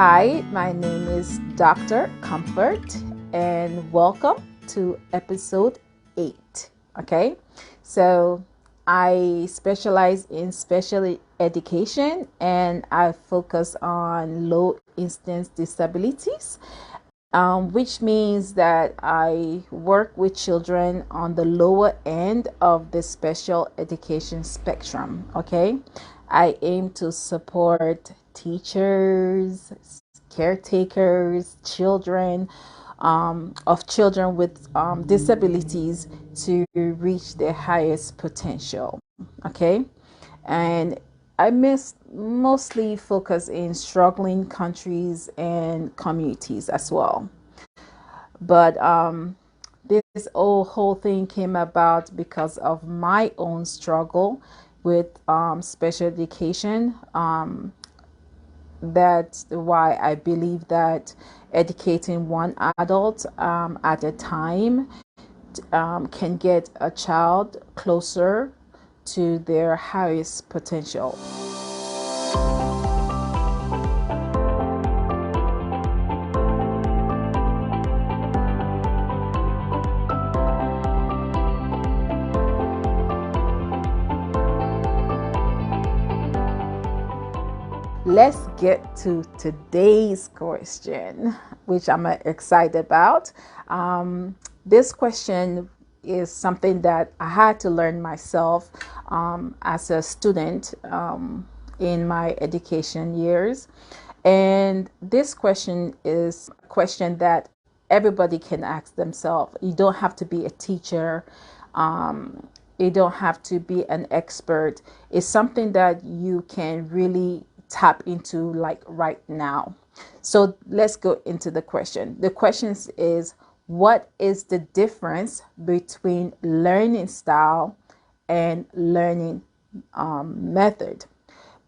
Hi, my name is Dr. Comfort, and welcome to episode 8. Okay, so I specialize in special education and I focus on low instance disabilities, which means that I work with children on the lower end of the special education spectrum. Okay, I aim to support teachers, caretakers, children, of children with disabilities to reach their highest potential. Okay, and I mostly focus in struggling countries and communities as well. But this whole thing came about because of my own struggle with special education. That's why I believe that educating one adult at a time can get a child closer to their highest potential. Let's get to today's question, which I'm excited about. This question is something that I had to learn myself as a student in my education years. And this question is a question that everybody can ask themselves. You don't have to be a teacher. You don't have to be an expert. It's something that you can really tap into like right now. So let's go into the question. The question is, what is the difference between learning style and learning method?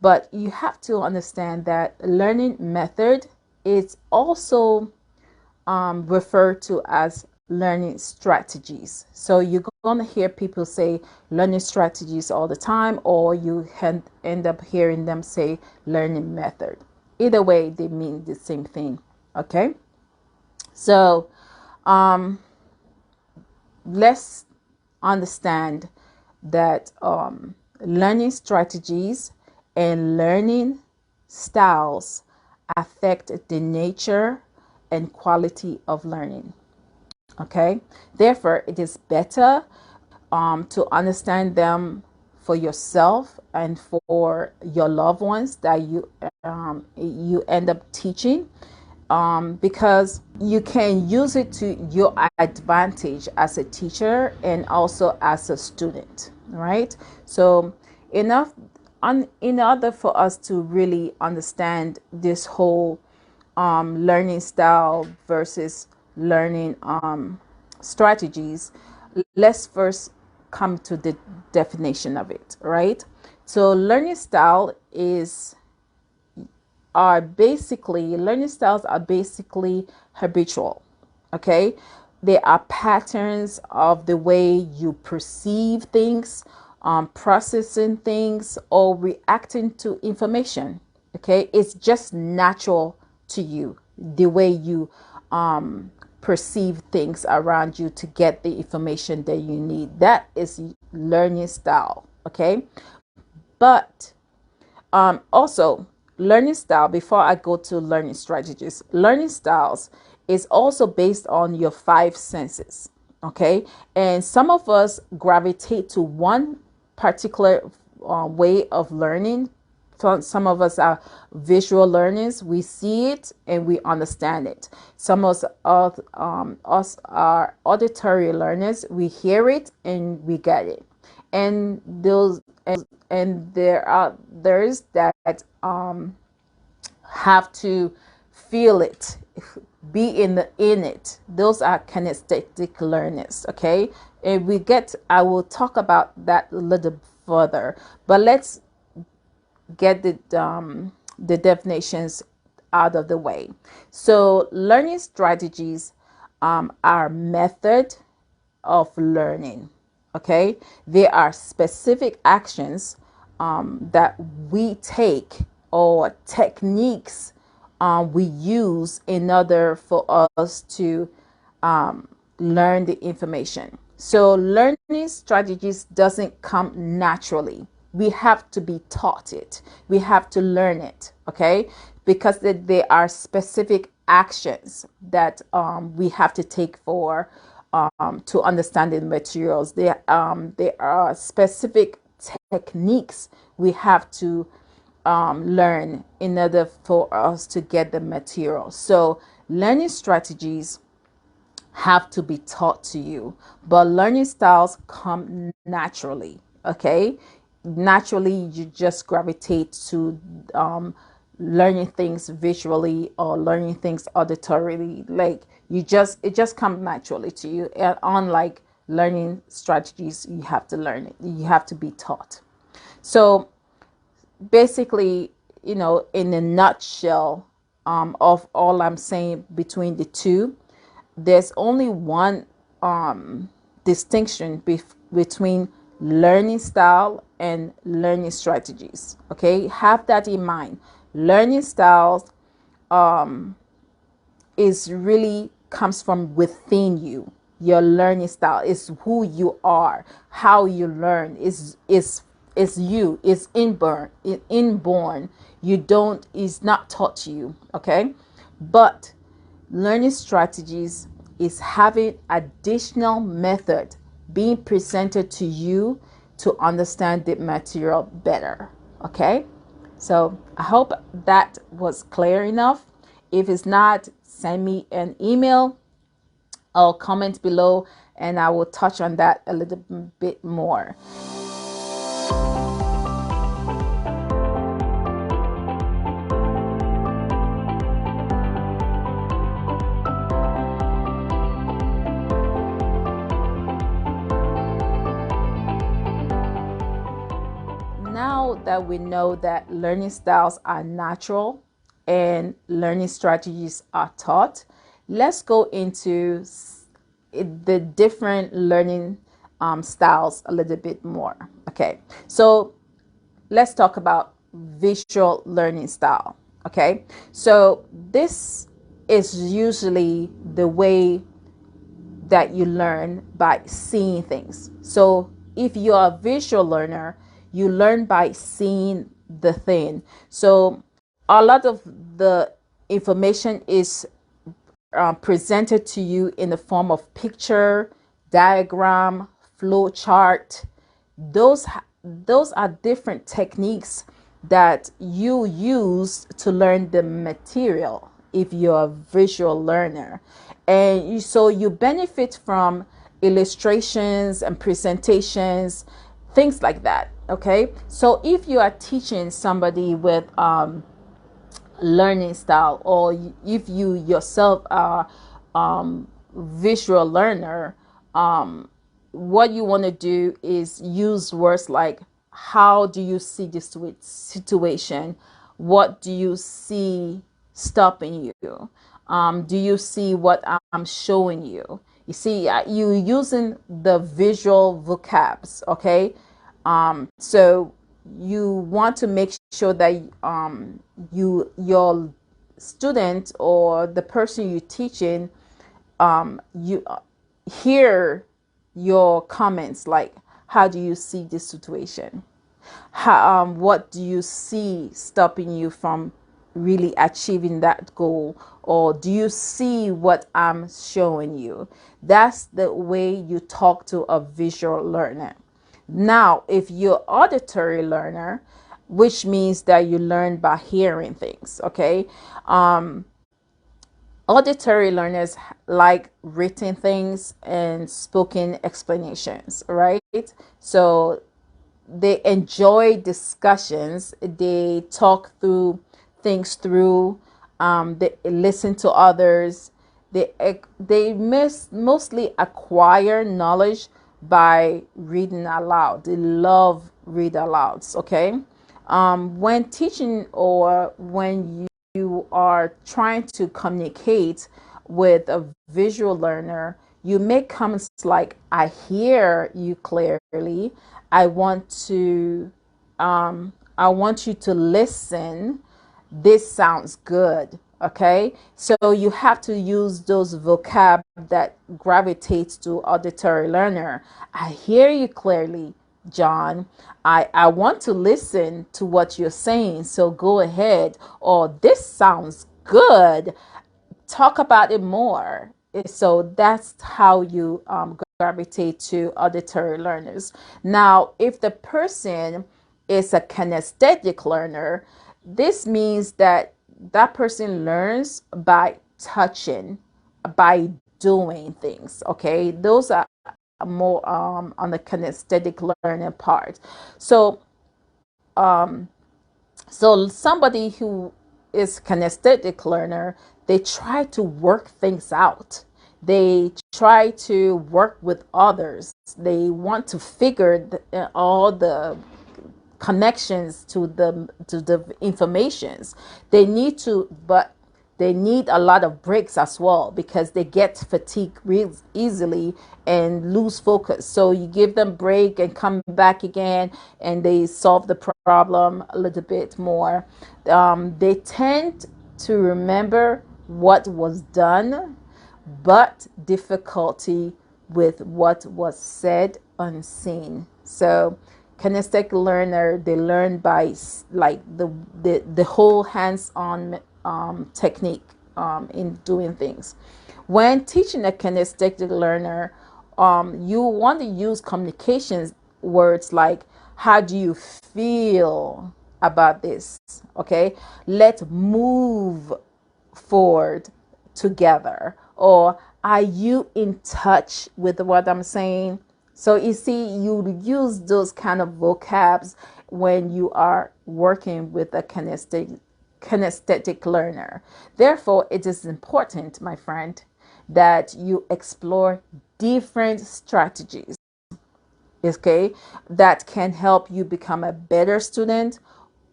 But you have to understand that learning method is also referred to as learning strategies. So you're going to hear people say learning strategies all the time, or you end up hearing them say learning method. Either way, they mean the same thing. Okay, so let's understand that learning strategies and learning styles affect the nature and quality of learning. Okay, therefore, it is better to understand them for yourself and for your loved ones that you end up teaching, because you can use it to your advantage as a teacher and also as a student, right? So in order for us to really understand this whole learning style versus learning strategies, let's first come to the definition of it, right? So learning styles are basically habitual. Okay, they are patterns of the way you perceive things, processing things, or reacting to information. Okay, it's just natural to you, the way you perceive things around you to get the information that you need. That is learning style. Okay, but also, learning style, before I go to learning strategies, learning styles is also based on your five senses. Okay, and some of us gravitate to one particular way of learning. Some of us are visual learners. We see it and we understand it. Some of us are auditory learners. We hear it and we get it. And there are others that have to feel it, be in it. Those are kinesthetic learners. Okay, and I will talk about that a little further, but let's get the definitions out of the way. So learning strategies are method of learning. Okay, there are specific actions that we take, or techniques we use in order for us to learn the information. So learning strategies doesn't come naturally. We have to be taught it. We have to learn it, okay? Because there are specific actions that we have to take for to understand the materials. There are specific techniques we have to learn in order for us to get the material. So learning strategies have to be taught to you, but learning styles come naturally. Okay, naturally you just gravitate to learning things visually or learning things auditorily. Like it just comes naturally to you. And unlike learning strategies, you have to learn it. You have to be taught. So basically, in a nutshell, of all I'm saying between the two, there's only one distinction between learning style and learning strategies. Okay, have that in mind. Learning styles is really comes from within you. Your learning style is who you are. How you learn is you. Is inborn. You don't is not taught to you. Okay, but learning strategies is having additional method being presented to you to understand the material better. Okay, so I hope that was clear enough. If it's not, send me an email or comment below and I will touch on that a little bit more. Now that we know that learning styles are natural and learning strategies are taught, let's go into the different learning styles a little bit more. Okay, so let's talk about visual learning style. Okay, so this is usually the way that you learn by seeing things. So if you're a visual learner, you learn by seeing the thing. So a lot of the information is presented to you in the form of picture, diagram, flow chart. Those those are different techniques that you use to learn the material if you're a visual learner. And so you benefit from illustrations and presentations, things like that. Okay, so if you are teaching somebody with learning style, or if you yourself are visual learner, what you want to do is use words like, how do you see this situation? What do you see stopping you? Do you see what I'm showing you? You see, you using the visual vocabs. Okay, so you want to make sure that your student or the person you're teaching, you hear your comments like, how do you see this situation? What do you see stopping you from really achieving that goal? Or do you see what I'm showing you? That's the way you talk to a visual learner. Now, if you're auditory learner, which means that you learn by hearing things, okay? Auditory learners like written things and spoken explanations, right? So they enjoy discussions. They talk through things through. They listen to others. They mostly acquire knowledge by reading aloud. They love read alouds. Okay, when teaching or when you are trying to communicate with a visual learner, you make comments like, I hear you clearly. I want I want you to listen. This sounds good. Okay, so you have to use those vocab that gravitates to auditory learner. I hear you clearly, John. I want to listen to what you're saying, so go ahead. Or this sounds good. Talk about it more. So that's how you gravitate to auditory learners. Now, if the person is a kinesthetic learner, this means that that person learns by touching, by doing things. Okay, those are more on the kinesthetic learning part. So somebody who is kinesthetic learner, they try to work things out. They try to work with others. They want to figure all the connections to the informations. They need to, but they need a lot of breaks as well, because they get fatigued real easily and lose focus. So you give them break and come back again, and they solve the problem a little bit more. They tend to remember what was done, but difficulty with what was said unseen. So kinesthetic learner, they learn by like the whole hands-on technique in doing things. When teaching a kinesthetic learner, you want to use communications words like, how do you feel about this? Okay, let's move forward together. Or are you in touch with what I'm saying? So you see, you use those kind of vocabs when you are working with a kinesthetic learner. Therefore, it is important, my friend, that you explore different strategies, okay, that can help you become a better student,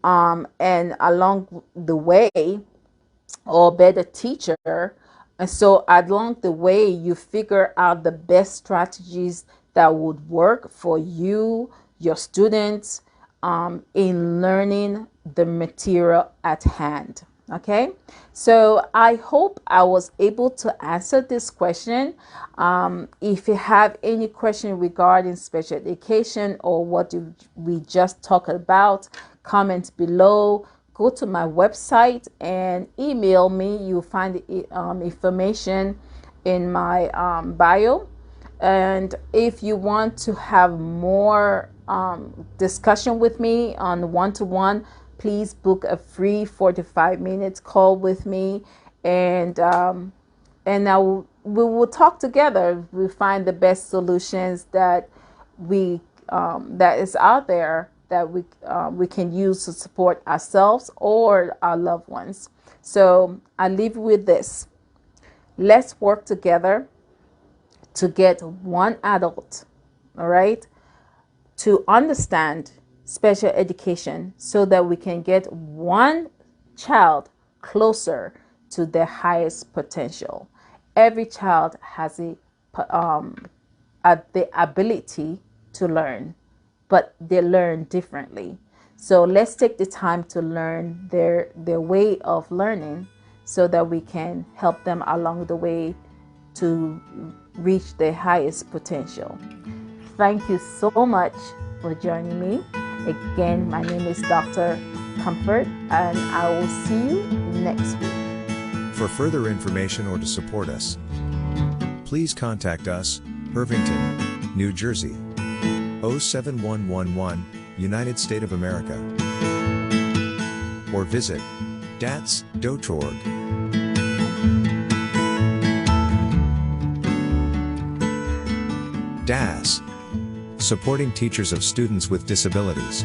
and along the way, or better teacher. And so along the way, you figure out the best strategies that would work for you, your students, in learning the material at hand. Okay, so I hope I was able to answer this question. If you have any question regarding special education or what we just talked about, comment below. Go to my website and email me. You'll find the information in my bio. And if you want to have more discussion with me on one-to-one, please book a free 45 minutes call with me, and we will talk together. We find the best solutions that that is out there, that we can use to support ourselves or our loved ones. So I leave you with this: let's work together to get one adult, all right, to understand special education, so that we can get one child closer to their highest potential. Every child has the ability to learn, but they learn differently. So let's take the time to learn their way of learning, so that we can help them along the way to reach their highest potential. Thank you so much for joining me. Again, my name is Dr. Comfort, and I will see you next week. For further information or to support us, please contact us, Irvington, New Jersey, 07111, United States of America, or visit DATSS.org. DATSS, supporting teachers of students with disabilities.